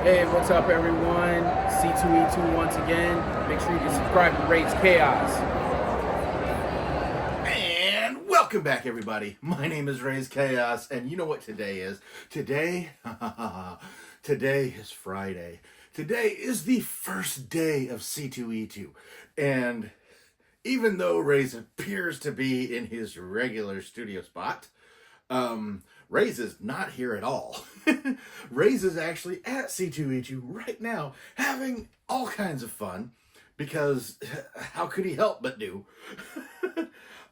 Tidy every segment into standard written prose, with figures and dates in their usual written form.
Hey, what's up, everyone? C2E2 once again. Make sure you subscribe to Raze Chaos. And welcome back, everybody. My name is Raze Chaos, and you know what today is? Today is Friday. Today is the first day of C2E2, and even though Raze appears to be in his regular studio spot, Raze is not here at all. Raze is actually at C2E2 right now, having all kinds of fun, because how could he help but do?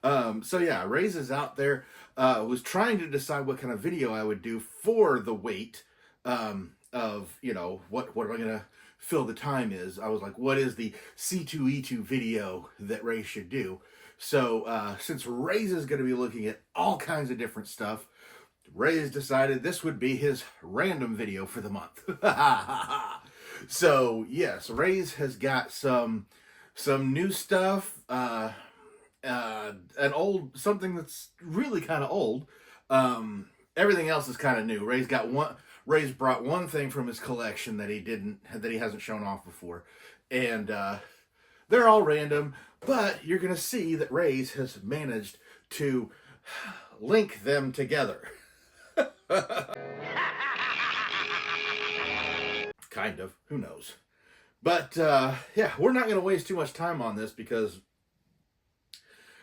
So yeah, Raze is out there, was trying to decide what kind of video I would do for the wait, of, you know, what am I going to fill the time is. I was like, what is the C2E2 video that Raze should do? So, since Raze is going to be looking at all kinds of different stuff, Raze decided this would be his random video for the month. So, yes, Raze has got some new stuff, something that's really kind of old. Everything else is kind of new. Raze brought one thing from his collection that he hasn't shown off before, and they're all random, but you're gonna see that Raze has managed to link them together. Kind of, who knows? But yeah, we're not gonna waste too much time on this, because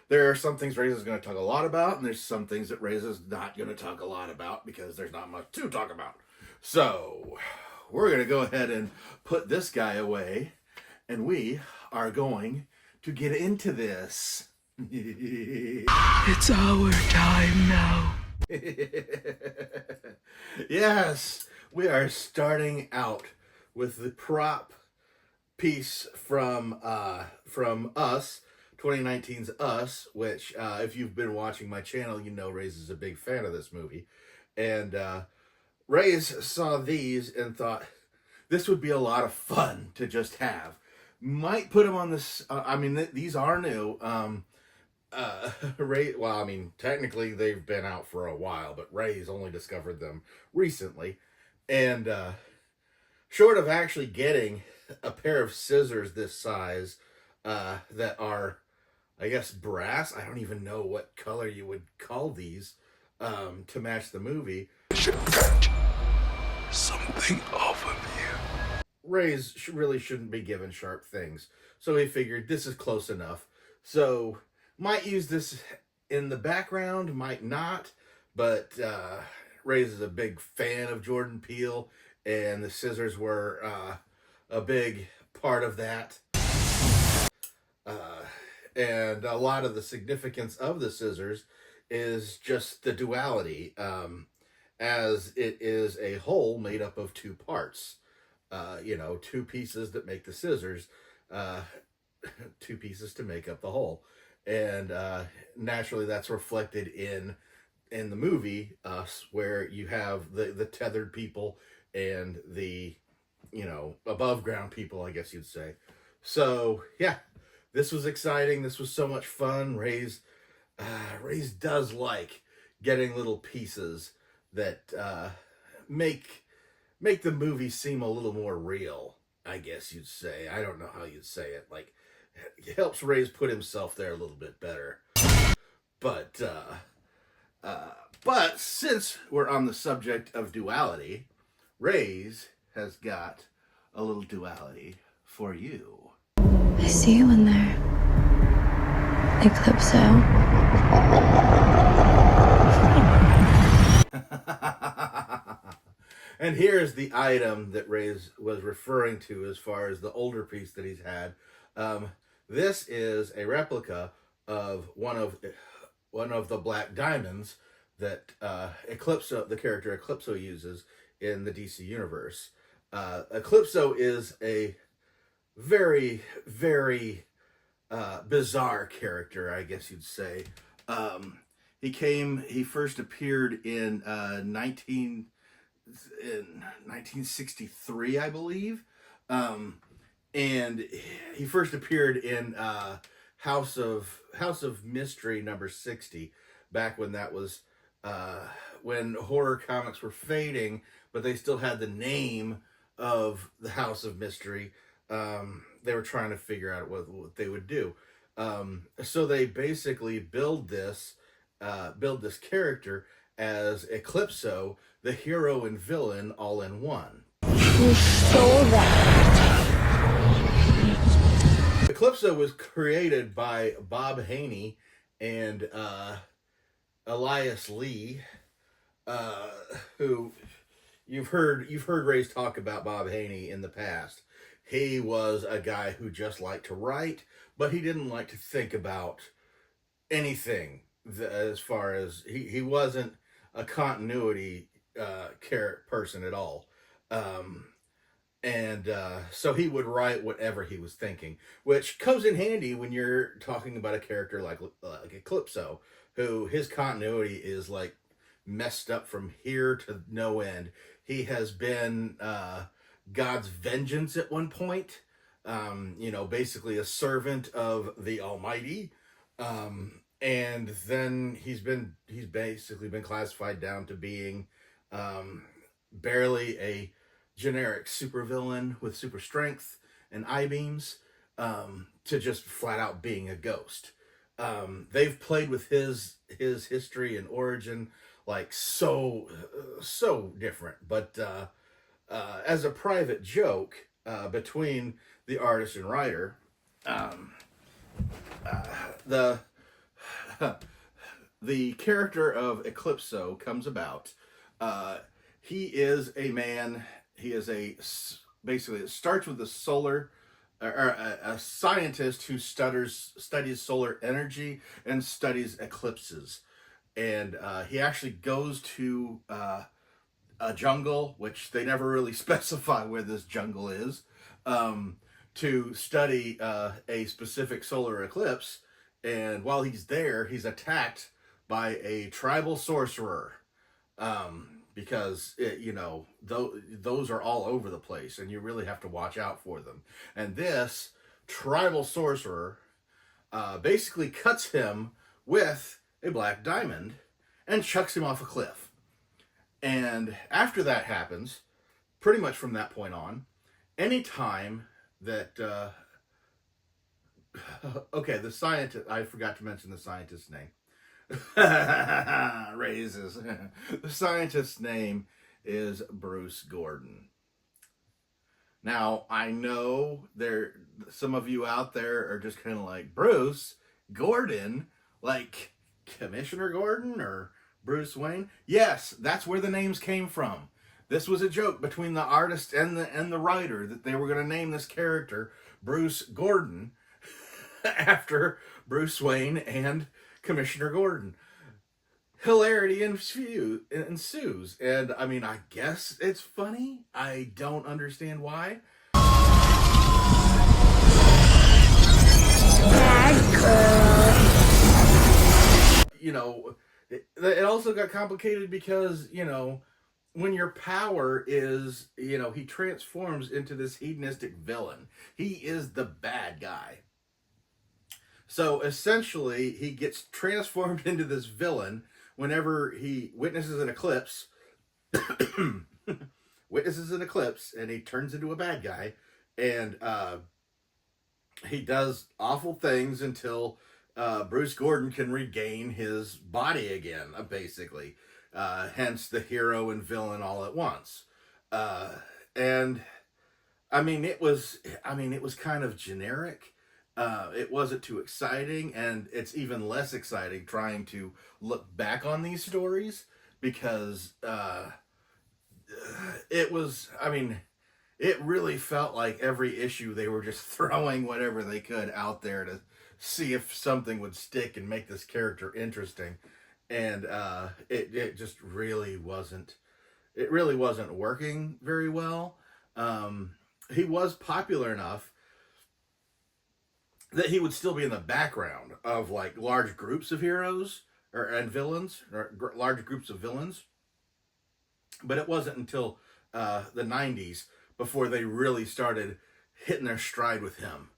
there are some things Raze is going to talk a lot about, and there's some things that Raze is not going to talk a lot about, because there's not much to talk about. So, we're going to go ahead and put this guy away, and we are going to get into this. It's our time now. Yes, we are starting out with the prop piece from Us, 2019's Us, which, if you've been watching my channel, you know Raze is a big fan of this movie. And Raze saw these and thought this would be a lot of fun to just have. Might put them on this, these are new. Raze, well, I mean, technically they've been out for a while, but Raze only discovered them recently. And short of actually getting a pair of scissors this size, that are, I guess, brass. I don't even know what color you would call these, to match the movie. Should get something off of you. Raze really shouldn't be given sharp things, so he figured this is close enough. So, might use this in the background, might not, but Raze is a big fan of Jordan Peele, and the scissors were a big part of that. And a lot of the significance of the scissors is just the duality, as it is a whole made up of two parts. Two pieces that make the scissors, two pieces to make up the whole. And naturally that's reflected in the movie Us, where you have the tethered people and the, above ground people, I guess you'd say. So, yeah. This was exciting. This was so much fun. Raze does like getting little pieces that make the movie seem a little more real, I guess you'd say. I don't know how you'd say it. Like, it helps Raze put himself there a little bit better. But since we're on the subject of duality, Raze has got a little duality for you. I see you in there, Eclipsed Us. And here's the item that Raze was referring to as far as the older piece that he's had. This is a replica of one of the black diamonds that the character Eclipso uses in the DC universe. Eclipso is a very, very bizarre character, I guess you'd say. He first appeared in 1963, I believe. And he first appeared in House of Mystery number 60, back when that was when horror comics were fading, but they still had the name of the House of Mystery. They were trying to figure out what they would do. So they basically build this character as Eclipso, the hero and villain all in one. You stole that. Eclipso was created by Bob Haney and Elias Lee, who you've heard Raze talk about Bob Haney in the past. He was a guy who just liked to write, but he didn't like to think about anything. As far as he wasn't a continuity person at all, and so he would write whatever he was thinking, which comes in handy when you're talking about a character like Eclipso, who his continuity is like messed up from here to no end. He has been God's vengeance at one point, basically a servant of the Almighty, and then he's basically been classified down to being barely a generic supervillain with super strength and I-beams, to just flat out being a ghost. They've played with his history and origin like so different, but as a private joke between the artist and writer, the character of Eclipso comes about. He is a man. He is basically, it starts with a scientist who studies solar energy and studies eclipses, and he actually goes to a jungle, which they never really specify where this jungle is, to study a specific solar eclipse. And while he's there, he's attacked by a tribal sorcerer, because those are all over the place, and you really have to watch out for them. And this tribal sorcerer basically cuts him with a black diamond and chucks him off a cliff. And after that happens, pretty much from that point on, any time that okay, the scientist, I forgot to mention the scientist's name. Raises. The scientist's name is Bruce Gordon. Now, I know some of you out there are just kind of like, Bruce Gordon, like Commissioner Gordon or Bruce Wayne? Yes, that's where the names came from. This was a joke between the artist and the writer that they were going to name this character Bruce Gordon after Bruce Wayne and Commissioner Gordon. Hilarity ensues. And I mean, I guess it's funny. I don't understand why. It also got complicated because, when your power is, he transforms into this hedonistic villain. He is the bad guy. So essentially, he gets transformed into this villain whenever he witnesses an eclipse. And he turns into a bad guy. And he does awful things until Bruce Gordon can regain his body again, basically. Hence the hero and villain all at once. And I mean, it was kind of generic. It wasn't too exciting, and it's even less exciting trying to look back on these stories because it really felt like every issue they were just throwing whatever they could out there to see if something would stick and make this character interesting. And it just really wasn't working very well. He was popular enough that he would still be in the background of like large groups of heroes and villains, or large groups of villains. But it wasn't until the 90s before they really started hitting their stride with him.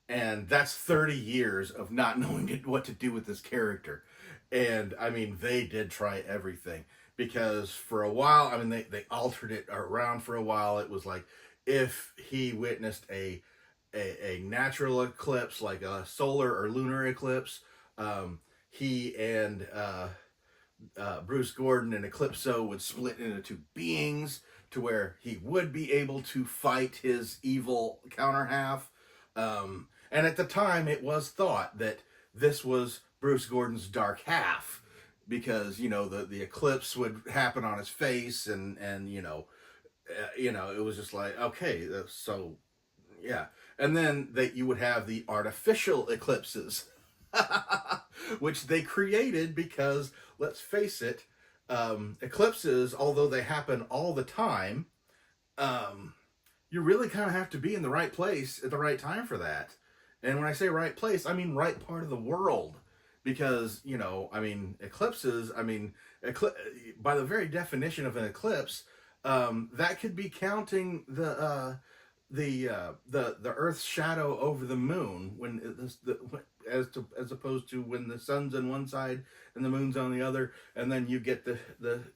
And that's 30 years of not knowing what to do with this character. And I mean, they did try everything, because for a while, they altered it around for a while. It was like, if he witnessed a natural eclipse, like a solar or lunar eclipse, he and Bruce Gordon and Eclipso would split into two beings to where he would be able to fight his evil counter half. And at the time, it was thought that this was Bruce Gordon's dark half, because the eclipse would happen on his face, and it was just like, okay, so yeah. And then that you would have the artificial eclipses, which they created because, let's face it, eclipses, although they happen all the time, you really kind of have to be in the right place at the right time for that. And when I say right place, I mean right part of the world. Because, eclipses, by the very definition of an eclipse, that could be counting the Earth's shadow over the moon, as opposed to when the sun's on one side and the moon's on the other, and then you get the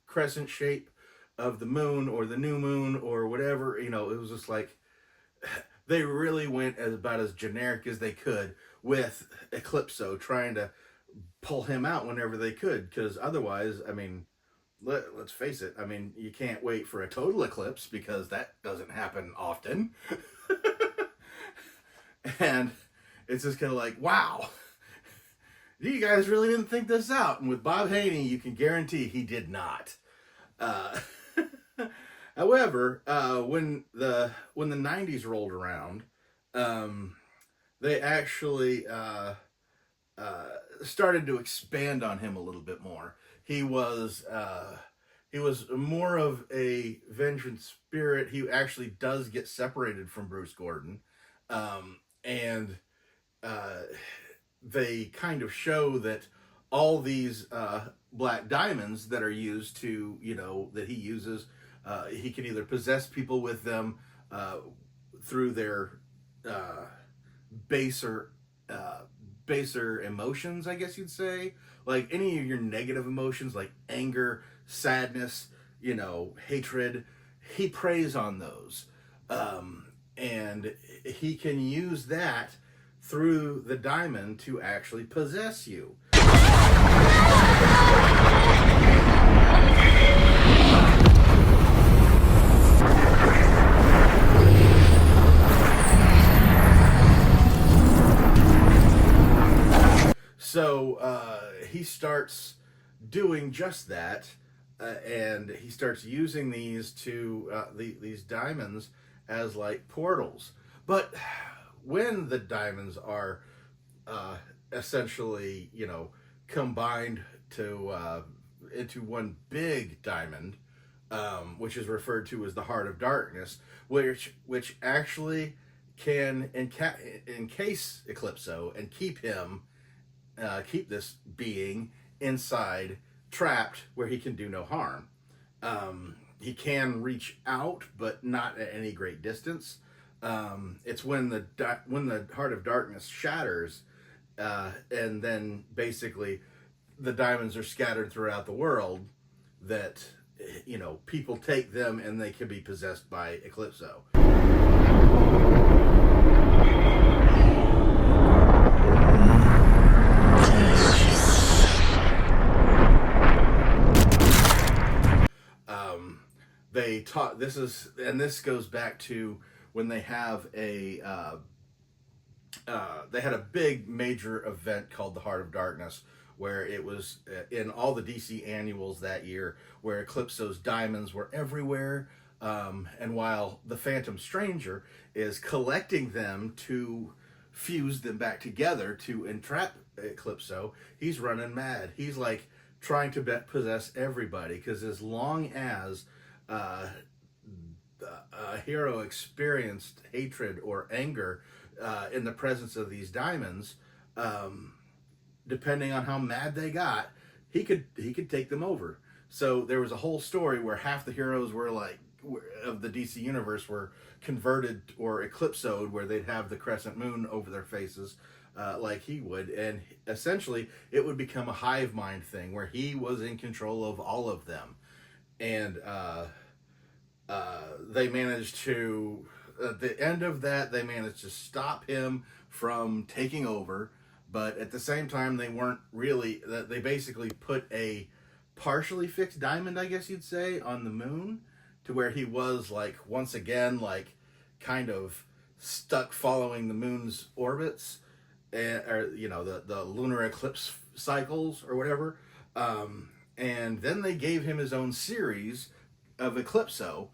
crescent shape of the moon or the new moon or whatever. It was just like they really went about as generic as they could with Eclipso, trying to pull him out whenever they could, because otherwise, let's face it, you can't wait for a total eclipse, because that doesn't happen often. And it's just kind of like, wow, you guys really didn't think this out. And with Bob Haney, you can guarantee he did not. However, when the 90s rolled around, they actually started to expand on him a little bit more. He was more of a vengeance spirit. He actually does get separated from Bruce Gordon, and they kind of show that all these black diamonds that are used to, that he uses, he can either possess people with them through their baser emotions, I guess you'd say. Like any of your negative emotions, like anger, sadness, hatred, he preys on those. And he can use that through the diamond to actually possess you. So he starts doing just that, and he starts using these these diamonds as like portals. But when the diamonds are essentially, combined into one big diamond, which is referred to as the Heart of Darkness, which actually can encase Eclipso and keep this being inside, trapped, where he can do no harm. He can reach out, but not at any great distance. It's when the Heart of Darkness shatters, and then basically the diamonds are scattered throughout the world, that people take them and they can be possessed by Eclipso. They taught this goes back to when they have they had a big major event called the Heart of Darkness, where it was in all the DC annuals that year, where Eclipso's diamonds were everywhere, and while the Phantom Stranger is collecting them to fuse them back together to entrap Eclipso, he's running mad. He's like trying to possess everybody, because as long as a hero experienced hatred or anger in the presence of these diamonds, depending on how mad they got, he could take them over. So there was a whole story where half the heroes were of the DC universe were converted or eclipsoed, where they'd have the crescent moon over their faces, like he would, and essentially it would become a hive mind thing where he was in control of all of them. And they managed to at the end of that, they managed to stop him from taking over, but at the same time, they weren't really. They basically put a partially fixed diamond, I guess you'd say, on the moon, to where he was like once again like kind of stuck following the moon's orbits, or the lunar eclipse cycles or whatever. And then they gave him his own series of Eclipso,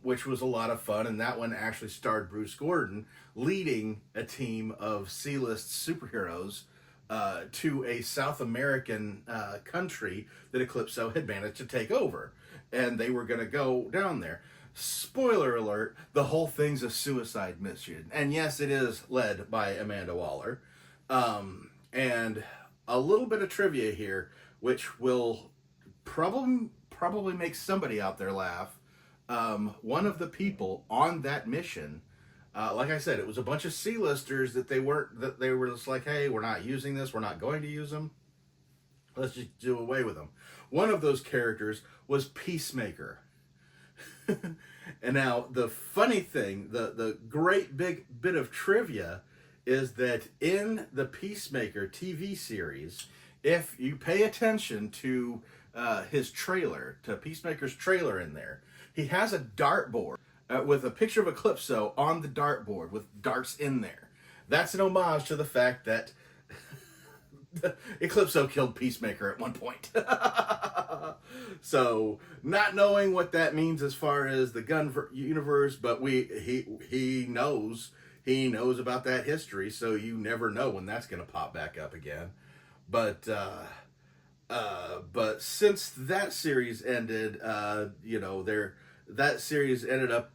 which was a lot of fun, and that one actually starred Bruce Gordon leading a team of C-list superheroes to a South American country that Eclipso had managed to take over, and they were going to go down there. Spoiler alert, the whole thing's a suicide mission, and yes, it is led by Amanda Waller. And a little bit of trivia here, which will probably make somebody out there laugh. One of the people on that mission, like I said, it was a bunch of C-listers that they were just like, hey, we're not using this, we're not going to use them, let's just do away with them. One of those characters was Peacemaker. And now the funny thing, the great big bit of trivia is that in the Peacemaker TV series, if you pay attention to his trailer, to Peacemaker's trailer in there, he has a dartboard with a picture of Eclipso on the dartboard with darts in there. That's an homage to the fact that Eclipso killed Peacemaker at one point. So, not knowing what that means as far as the gun universe, but he knows about that history, so you never know when that's going to pop back up again. But since that series ended, that series ended up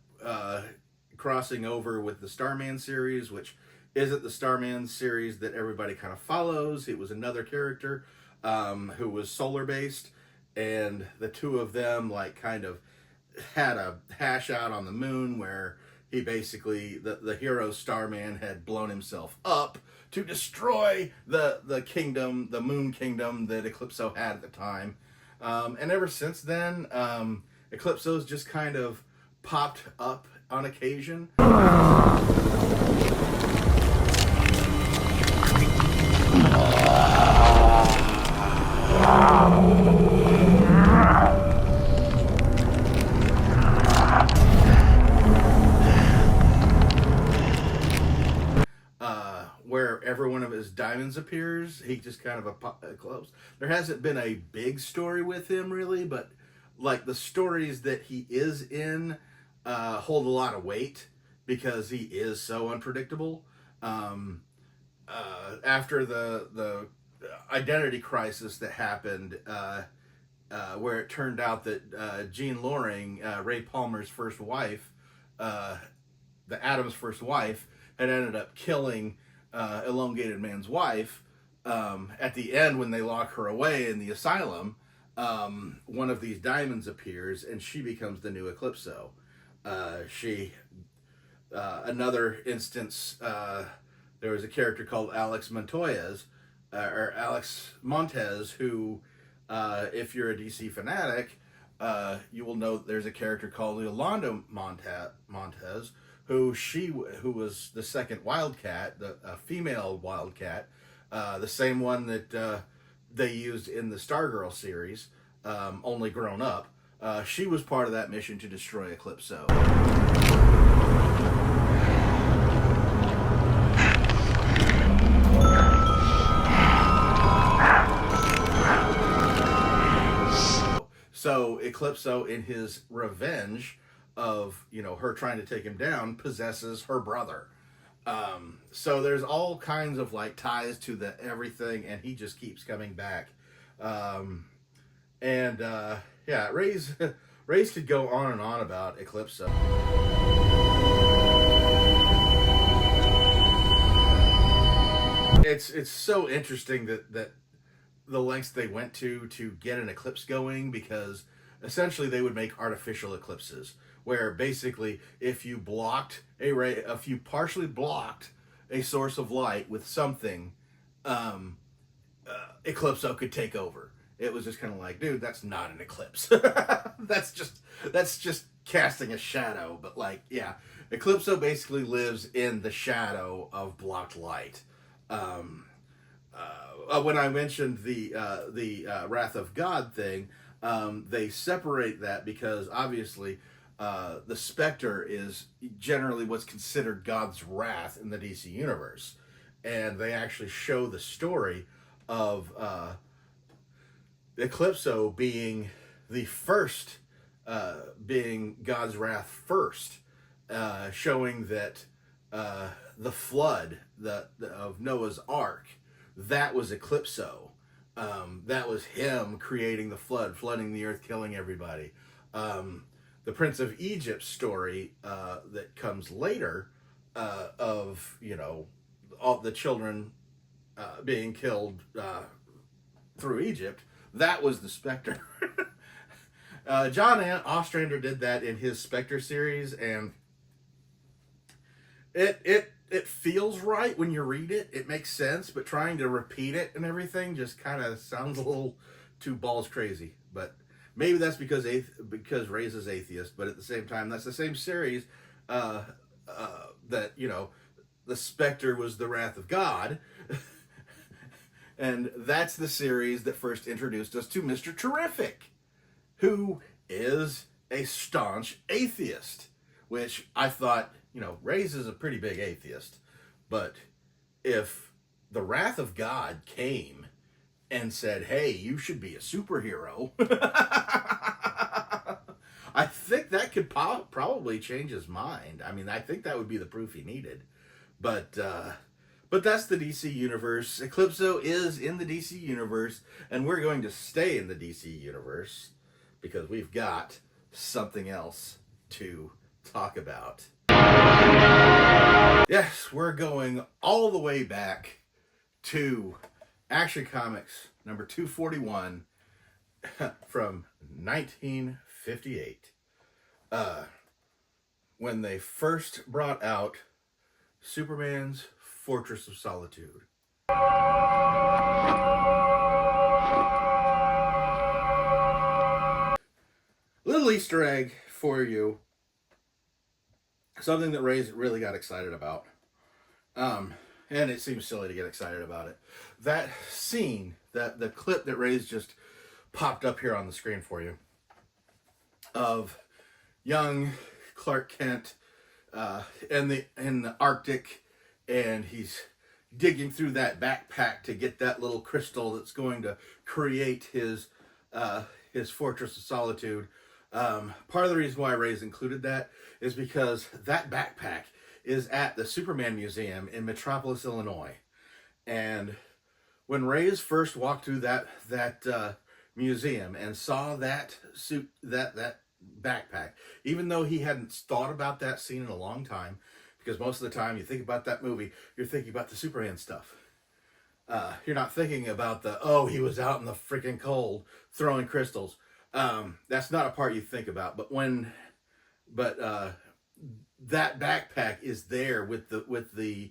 crossing over with the Starman series, which isn't the Starman series that everybody kind of follows. It was another character who was solar based, and the two of them like kind of had a hash out on the moon where he basically, the hero Starman had blown himself up to destroy the kingdom, the moon kingdom that Eclipso had at the time. And ever since then, Eclipso's just kind of popped up on occasion. Where every one of his diamonds appears, he just kind of close. There hasn't been a big story with him really, but like the stories that he is in hold a lot of weight because he is so unpredictable. After the identity crisis that happened, where it turned out that Jean Loring, Ray Palmer's first wife, the Adams' first wife, had ended up killing Elongated Man's wife. At the end, when they lock her away in the asylum, one of these diamonds appears, and she becomes the new Eclipso. Another instance, there was a character called Alex Montez, who, if you're a DC fanatic, you will know there's a character called Yolanda Montez, who was the second Wildcat, a female Wildcat, the same one that they used in the Stargirl series, only grown up. She was part of that mission to destroy Eclipso. So Eclipso, in his revenge of her trying to take him down, possesses her brother. So there's all kinds of like ties to everything, and he just keeps coming back. Raze could go on and on about Eclipso. It's so interesting that the lengths they went to get an eclipse going, because essentially they would make artificial eclipses where basically if you partially blocked a source of light with something, Eclipso could take over. It was just kind of like, dude, that's not an eclipse. that's just casting a shadow, but like, yeah, Eclipso basically lives in the shadow of blocked light. When I mentioned the Wrath of God thing, they separate that because obviously the Spectre is generally what's considered God's wrath in the DC universe, and they actually show the story of Eclipso being the first, being God's wrath first, showing that the flood of Noah's Ark, that was Eclipso. That was him creating the flood, flooding the earth, killing everybody. The Prince of Egypt story that comes later, of, you know, all the children being killed through Egypt, that was the Spectre. John Ostrander did that in his Spectre series, and it feels right when you read it. It makes sense, but trying to repeat it and everything just kind of sounds a little too balls crazy. But maybe that's because Raze is atheist, but at the same time, that's the same series that, you know, the Spectre was the wrath of God. And that's the series that first introduced us to Mr. Terrific, who is a staunch atheist, which I thought, you know, Raze is a pretty big atheist, but if the wrath of God came and said, hey, you should be a superhero, I think that could probably change his mind. I mean, I think that would be the proof he needed. But that's the DC universe. Eclipso is in the DC universe, and we're going to stay in the DC universe because we've got something else to talk about. Yes, we're going all the way back to Action Comics number 241 from 1958. When they first brought out Superman's Fortress of Solitude. Little Easter egg for you. Something that Raze really got excited about. And it seems silly to get excited about it. That scene, the clip that Raze just popped up here on the screen for you, of young Clark Kent in the Arctic, and he's digging through that backpack to get that little crystal that's going to create his Fortress of Solitude. Part of the reason why Raze included that is because that backpack is at the Superman Museum in Metropolis, Illinois. And when Raze first walked through that museum and saw that backpack, even though he hadn't thought about that scene in a long time, because most of the time you think about that movie, you're thinking about the Superman stuff. You're not thinking about he was out in the freaking cold throwing crystals. That's not a part you think about. But that backpack is there with the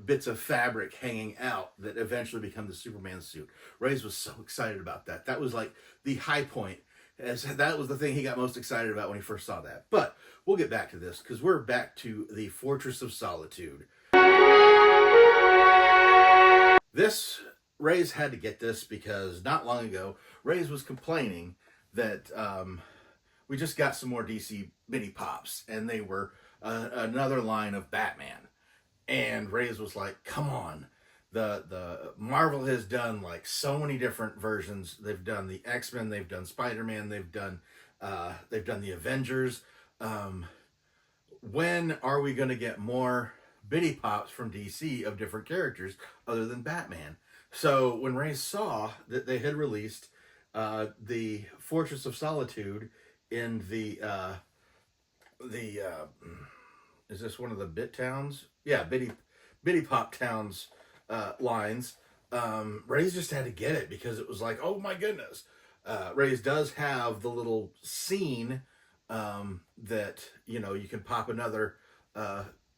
bits of fabric hanging out that eventually become the Superman suit. Raze was so excited about that. That was like the high point. As that was the thing he got most excited about when he first saw that. But we'll get back to this because we're back to the Fortress of Solitude. This, Raze had to get this because not long ago, Raze was complaining that we just got some more DC mini pops, and they were another line of Batman. And Raze was like, come on. The Marvel has done like so many different versions. They've done the X-Men, they've done Spider-Man, they've done the Avengers. When are we going to get more bitty pops from DC of different characters other than Batman? So when Raze saw that they had released the Fortress of Solitude in the is this one of the Bit Towns? Yeah, bitty pop towns lines. Raze just had to get it because it was like, oh my goodness. Raze does have the little scene that, you know, you can pop another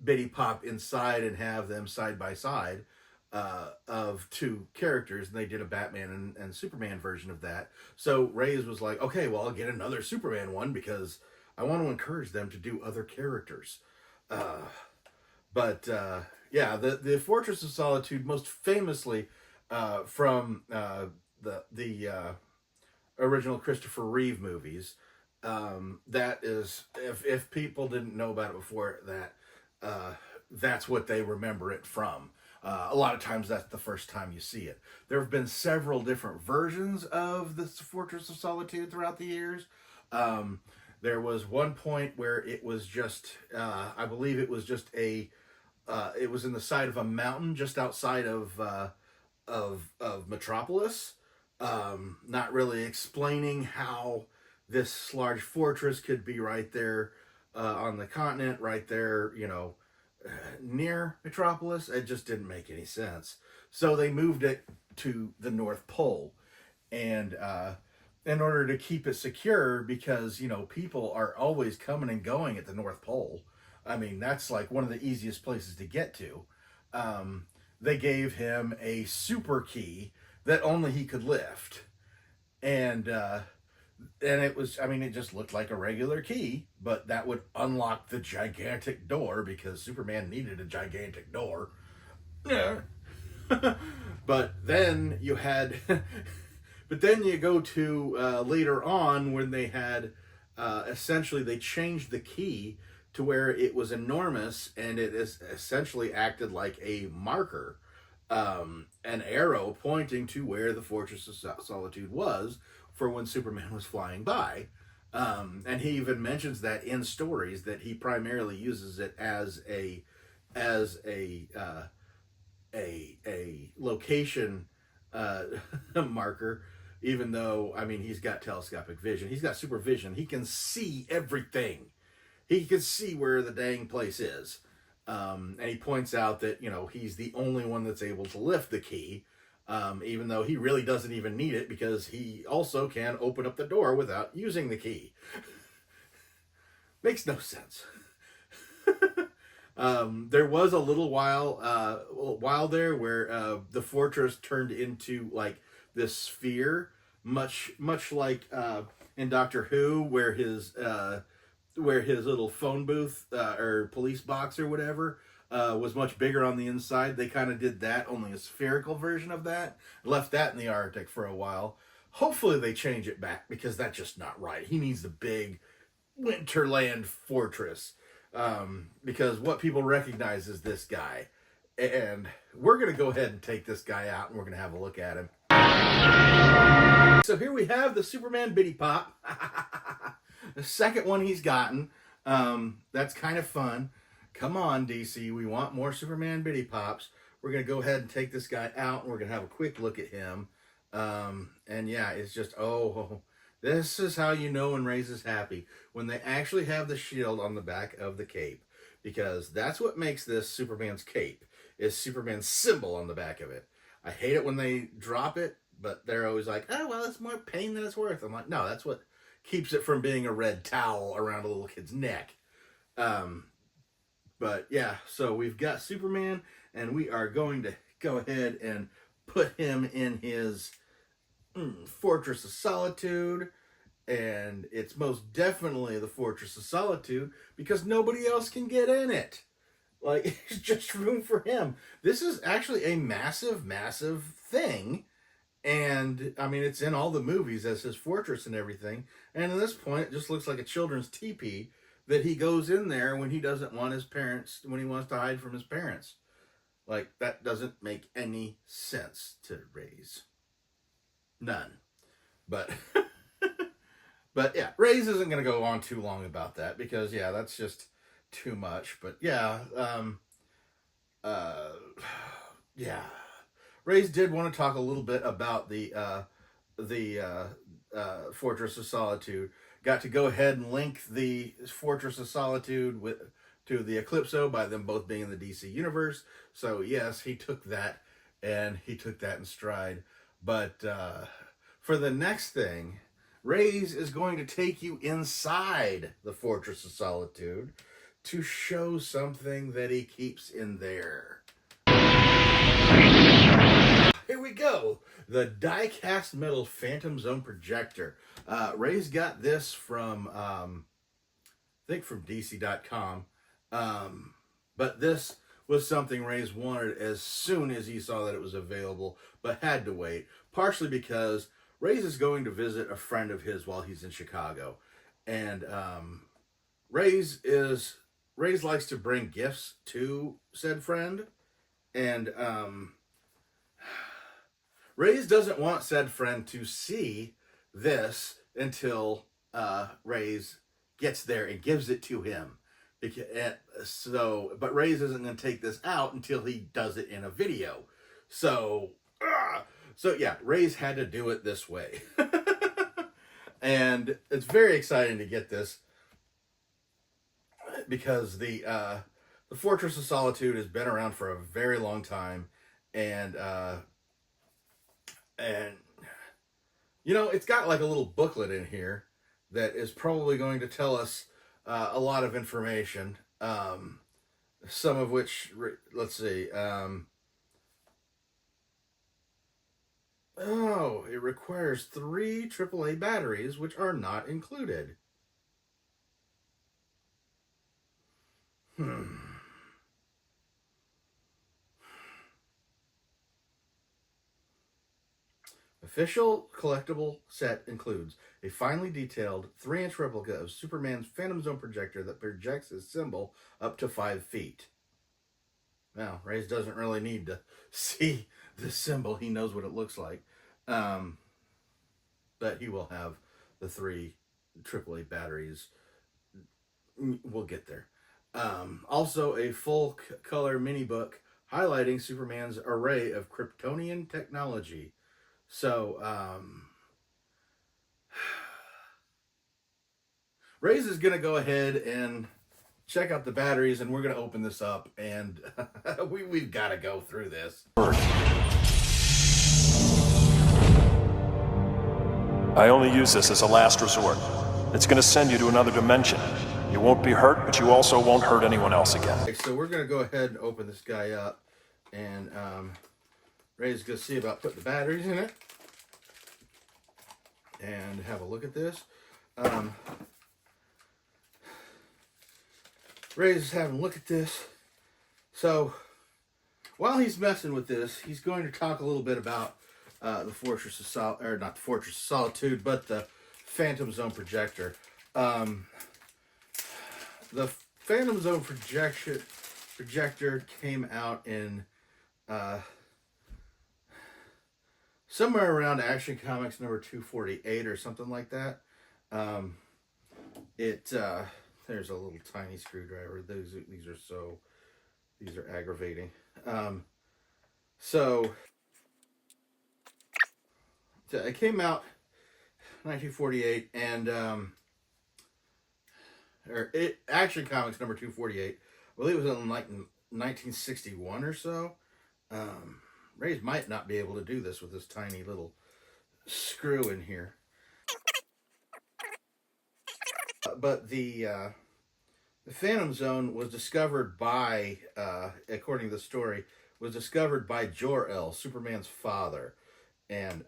bitty pop inside and have them side by side of two characters, and they did a Batman and Superman version of that. So Raze was like, okay, well, I'll get another Superman one because I want to encourage them to do other characters. But yeah, the Fortress of Solitude, most famously from the original Christopher Reeve movies. That is, if people didn't know about it before, that's what they remember it from. A lot of times that's the first time you see it. There have been several different versions of the Fortress of Solitude throughout the years. There was one point where it was just, I believe it was just it was in the side of a mountain just outside of Metropolis. Not really explaining how this large fortress could be right there on the continent, right there, near Metropolis. It just didn't make any sense. So they moved it to the North Pole, and in order to keep it secure, because people are always coming and going at the North Pole. I mean, that's like one of the easiest places to get to. They gave him a super key that only he could lift, and it was, I mean, it just looked like a regular key, but that would unlock the gigantic door, because Superman needed a gigantic door. Yeah. But then you had, but then you go to later on when they had, essentially they changed the key to where it was enormous, and it is essentially acted like a marker, an arrow pointing to where the Fortress of Solitude was for when Superman was flying by. And he even mentions that in stories, that he primarily uses it as a location marker, even though, I mean, he's got telescopic vision. He's got supervision. He can see everything. He can see where the dang place is. And he points out that, he's the only one that's able to lift the key, even though he really doesn't even need it, because he also can open up the door without using the key. Makes no sense. There was a little while there where the fortress turned into like this sphere, much like in Doctor Who, where his little phone booth or police box or whatever was much bigger on the inside. They kind of did that, only a spherical version of that. Left that in the Arctic for a while. Hopefully they change it back, because that's just not right. He needs the big Winterland fortress, because what people recognize is this guy. And we're going to go ahead and take this guy out, and we're going to have a look at him. So here we have the Superman Bitty Pop. The second one he's gotten. That's kind of fun. Come on, DC. We want more Superman Bitty Pops. We're going to go ahead and take this guy out, and we're going to have a quick look at him. And yeah, it's just, this is how you know when Raze is happy. When they actually have the shield on the back of the cape. Because that's what makes this Superman's cape, is Superman's symbol on the back of it. I hate it when they drop it, but they're always like, oh, well, it's more pain than it's worth. I'm like, no, that's what keeps it from being a red towel around a little kid's neck. But yeah, so we've got Superman, and we are going to go ahead and put him in his Fortress of Solitude. And it's most definitely the Fortress of Solitude, because nobody else can get in it. Like, it's just room for him. This is actually a massive, massive thing. And, I mean, it's in all the movies as his fortress and everything. And at this point, it just looks like a children's teepee that he goes in there when he doesn't want his parents, when he wants to hide from his parents. Like, that doesn't make any sense to Raze. None. But, but yeah, Raze isn't going to go on too long about that, because, yeah, that's just too much. But, yeah, yeah. Raze did want to talk a little bit about the Fortress of Solitude. Got to go ahead and link the Fortress of Solitude to the Eclipso by them both being in the DC universe. So yes, he took that, and he took that in stride. But for the next thing, Raze is going to take you inside the Fortress of Solitude to show something that he keeps in there. Here we go. The die-cast metal Phantom Zone projector. Raze got this from think from DC.com. But this was something Raze wanted as soon as he saw that it was available, but had to wait, partially because Raze is going to visit a friend of his while he's in Chicago. And Raze likes to bring gifts to said friend, and Raze doesn't want said friend to see this until Raze gets there and gives it to him. But Raze isn't going to take this out until he does it in a video. So yeah, Raze had to do it this way. And it's very exciting to get this, because the Fortress of Solitude has been around for a very long time, and you know, it's got like a little booklet in here that is probably going to tell us a lot of information. Some of which, let's see. Oh, it requires 3 AAA batteries, which are not included. Official collectible set includes a finely detailed 3-inch replica of Superman's Phantom Zone projector that projects his symbol up to 5 feet. Now, Raze doesn't really need to see the symbol. He knows what it looks like. But he will have the 3 AAA batteries. We'll get there. Also, a full color mini book highlighting Superman's array of Kryptonian technology. So, Raze is going to go ahead and check out the batteries, and we're going to open this up, and we've got to go through this. I only use this as a last resort. It's going to send you to another dimension. You won't be hurt, but you also won't hurt anyone else again. Okay, so we're going to go ahead and open this guy up, and Raze is going to see about putting the batteries in it and have a look at this. Raze is having a look at this. So while he's messing with this, he's going to talk a little bit about the Fortress of not the Fortress of Solitude, but the Phantom Zone projector. The Phantom Zone projector came out in somewhere around Action Comics number 248 or something like that. There's a little tiny screwdriver. These are aggravating. So it came out 1948, and Action Comics number 248. I believe it was in like 1961 or so. Raze might not be able to do this with this tiny little screw in here. But the Phantom Zone was discovered by, according to the story, was discovered by Jor-El, Superman's father. And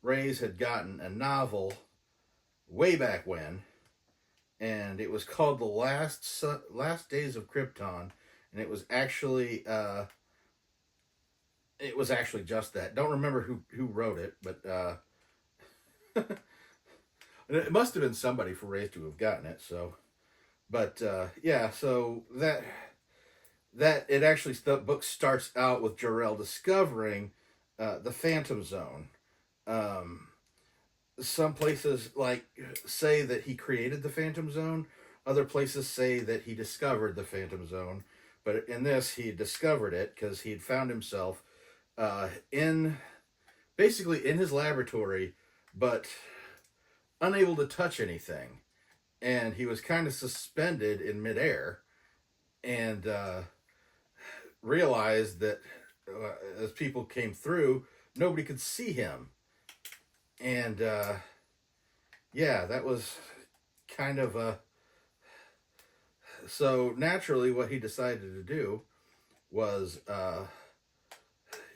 Raze had gotten a novel way back when, and it was called The Last Days of Krypton, and it was actually just that. Don't remember who wrote it, but it must have been somebody for Raze to have gotten it. So, but yeah, so that it actually, the book starts out with Jor-El discovering the Phantom Zone. Some places say that he created the Phantom Zone. Other places say that he discovered the Phantom Zone. But in this, he discovered it because he'd found himself basically in his laboratory, but unable to touch anything. And he was kind of suspended in midair, and realized that as people came through, nobody could see him. And yeah, that was kind of so naturally what he decided to do was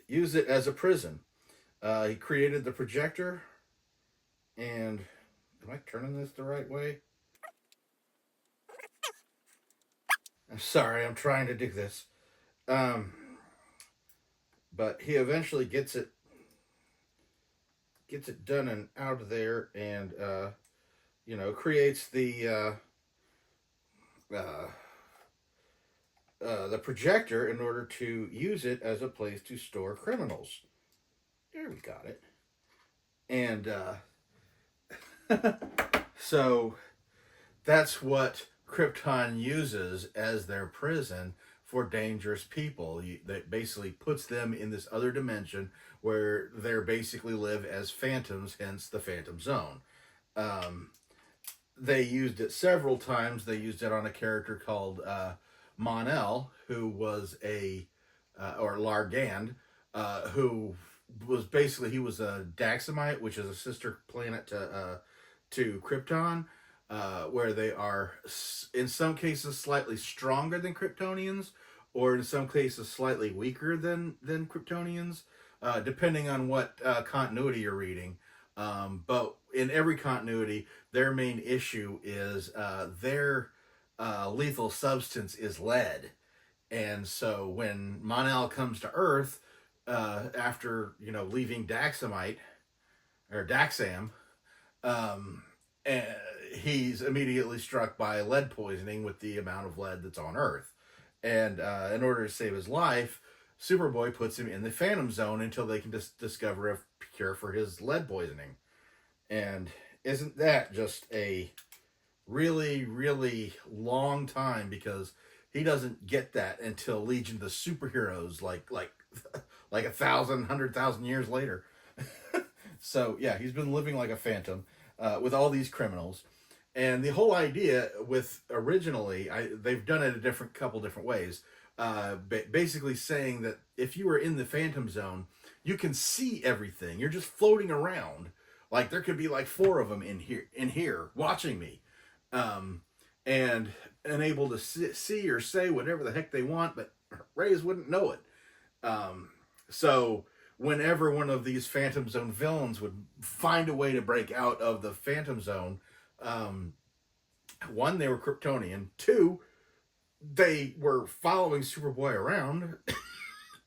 use it as a prison. He created the projector, and am I turning this the right way? I'm sorry, I'm trying to do this. But he eventually gets it done and out of there, and creates uh, the projector in order to use it as a place to store criminals. There, we got it. And so that's what Krypton uses as their prison for dangerous people. That basically puts them in this other dimension where they basically live as phantoms, hence the Phantom Zone. They used it several times. They used it on a character called Mon-El, who was or Largand, who was basically, he was a Daxamite, which is a sister planet to Krypton, where they are in some cases slightly stronger than Kryptonians, or in some cases slightly weaker than Kryptonians, depending on what continuity you're reading. But in every continuity, their main issue is their lethal substance is lead. And so when Mon-El comes to Earth, after leaving Daxamite or Daxam, he's immediately struck by lead poisoning with the amount of lead that's on Earth. And in order to save his life, Superboy puts him in the Phantom Zone until they can discover a cure for his lead poisoning. And isn't that just a really, really long time, because he doesn't get that until Legion of the Superheroes, like 100,000 years later. So yeah, he's been living like a phantom with all these criminals. And the whole idea with originally, they've done it a couple different ways. Basically saying that if you were in the Phantom Zone, you can see everything. You're just floating around. Like there could be like 4 of them in here watching me, and able to see or say whatever the heck they want, but Raze wouldn't know it. So whenever one of these Phantom Zone villains would find a way to break out of the Phantom Zone, 1, they were Kryptonian. 2, they were following Superboy around.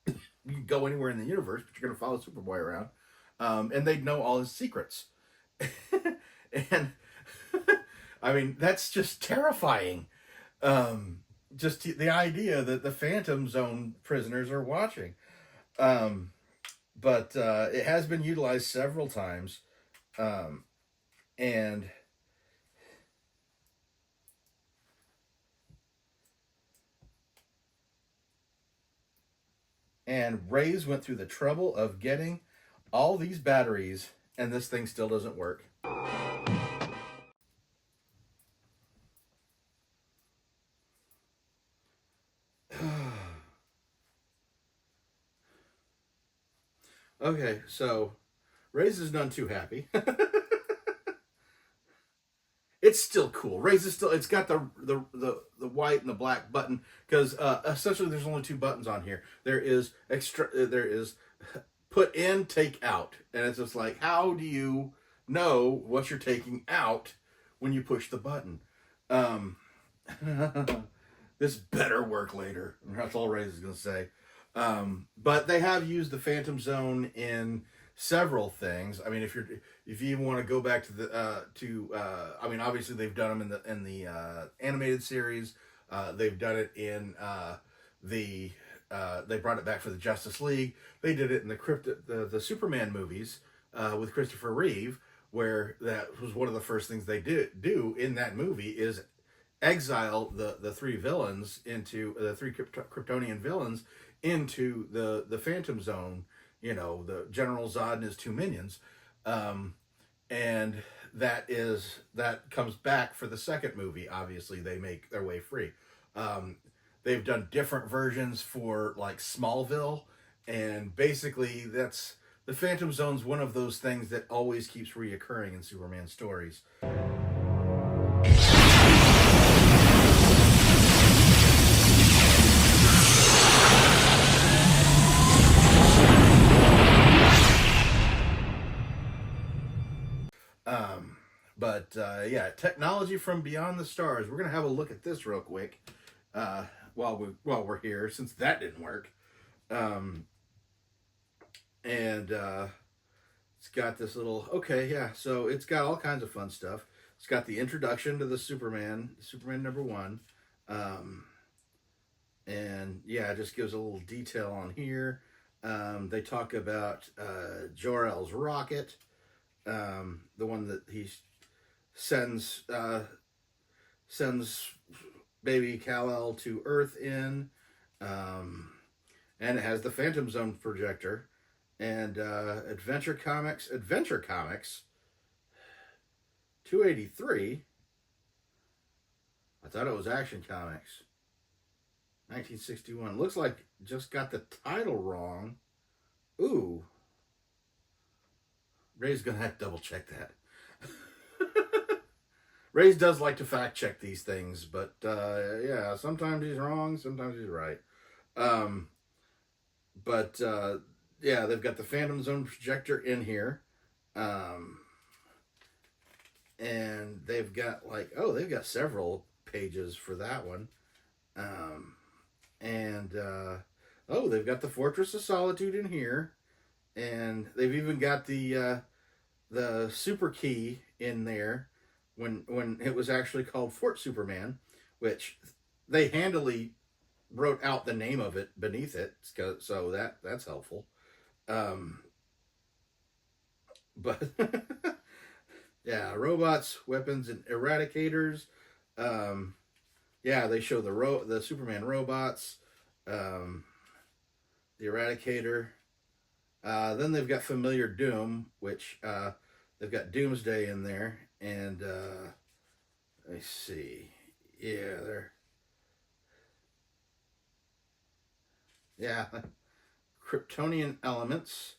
You can go anywhere in the universe, but you're going to follow Superboy around. And they'd know all his secrets. And I mean, that's just terrifying. Just the idea that the Phantom Zone prisoners are watching. But it has been utilized several times. And Raze went through the trouble of getting all these batteries, and this thing still doesn't work. Okay, so Raze is none too happy. It's still cool. Raze is still, it's got the white and the black button, because essentially there's only 2 buttons on here. There is put in, take out, and it's just like, how do you know what you're taking out when you push the button? This better work later. That's all Raze is gonna say. But they have used the Phantom Zone in several things. I mean, if you even want to go back to the I mean, obviously they've done them in the animated series. They've done it in they brought it back for the Justice League. They did it in the Superman movies with Christopher Reeve, where that was one of the first things they do in that movie is exile the 3 villains into the 3 Kryptonian villains into the Phantom Zone. The General Zod and his 2 minions, and that comes back for the second movie. Obviously, they make their way free. They've done different versions for like Smallville, and basically that's the Phantom Zone's one of those things that always keeps reoccurring in Superman stories. But yeah, technology from beyond the stars. We're going to have a look at this real quick. while we're here, since that didn't work. And it's got this little, okay, yeah, so it's got all kinds of fun stuff. It's got the introduction to the Superman #1. And yeah, it just gives a little detail on here. They talk about Jor-El's rocket, the one that he sends baby Kal-El to Earth in, and it has the Phantom Zone projector. And Adventure Comics 283. I thought it was Action Comics 1961. Looks like just got the title wrong. Ooh. Ray's gonna have to double check that. Raze does like to fact check these things, but yeah, sometimes he's wrong, sometimes he's right. Yeah, they've got the Phantom Zone projector in here. And they've got they've got several pages for that one. They've got the Fortress of Solitude in here. And they've even got the super key in there when it was actually called Fort Superman, which they handily wrote out the name of it beneath it, so that's helpful. But yeah, robots, weapons, and eradicators. Yeah, they show the Superman robots, the Eradicator. Then they've got Familiar Doom, which they've got Doomsday in there, and let me see. Yeah, Kryptonian elements.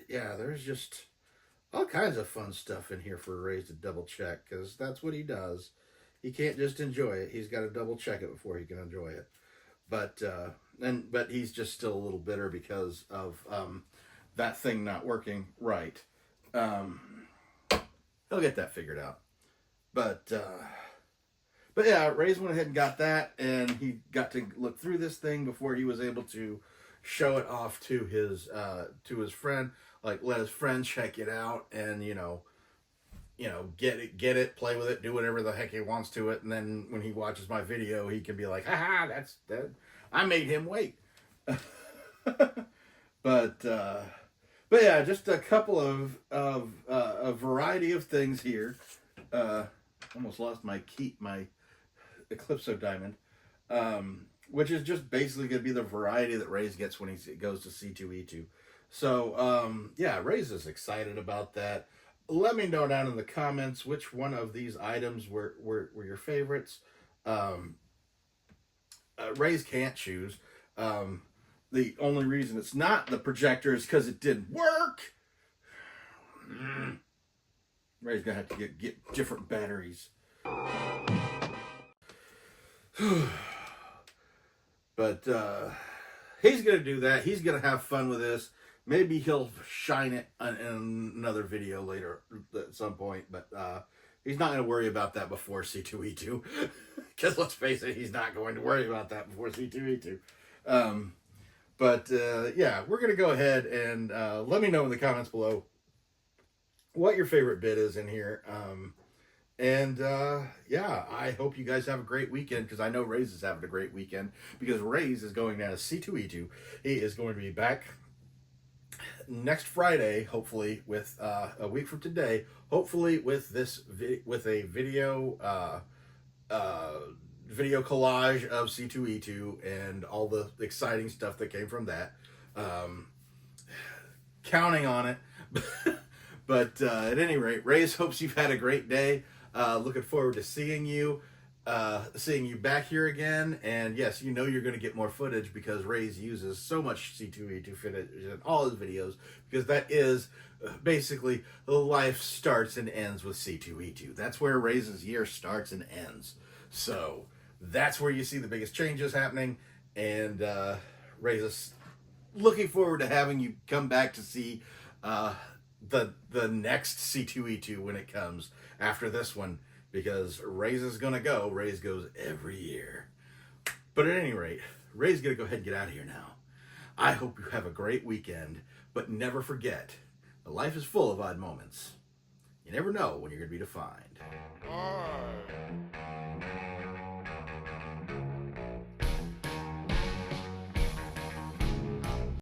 Yeah, there's just all kinds of fun stuff in here for Raze to double check, because that's what he does. He can't just enjoy it. He's got to double check it before he can enjoy it. But he's just still a little bitter because of that thing not working right. He'll get that figured out. But yeah, Raze went ahead and got that, and he got to look through this thing before he was able to show it off to his friend. Like, let his friend check it out, and get it, play with it, do whatever the heck he wants to it, and then when he watches my video, he can be like, haha, that's that. I made him wait. But yeah, just a couple of a variety of things here. Almost lost my Eclipsed Diamond, which is just basically going to be the variety that Raze gets when he goes to C2E2. So yeah, Raze is excited about that. Let me know down in the comments which one of these items were your favorites. Raze can't choose. The only reason it's not the projector is because it didn't work. Ray's gonna have to get different batteries. But he's gonna do that. He's gonna have fun with this. Maybe he'll shine it in another video later at some point. But he's not gonna worry about that before C2E2. Because let's face it, he's not going to worry about that before C2E2. Yeah, we're going to go ahead and let me know in the comments below what your favorite bit is in here. Yeah, I hope you guys have a great weekend, because I know Raze is having a great weekend, because Raze is going down to C2E2. He is going to be back next Friday, hopefully, with a week from today, hopefully with a video video collage of C2E2 and all the exciting stuff that came from that. Counting on it. But at any rate, Raze hopes you've had a great day. Looking forward to seeing you back here again. And yes, you're going to get more footage, because Raze uses so much C2E2 footage in all his videos, because that is basically the life starts and ends with C2E2. That's where Raze's year starts and ends. So that's where you see the biggest changes happening, and Raze is looking forward to having you come back to see the next C2E2 when it comes after this one, because Raze is gonna go. Raze goes every year. But at any rate, Ray's gonna go ahead and get out of here now. I hope you have a great weekend, but never forget that life is full of odd moments. You never know when you're gonna be defined.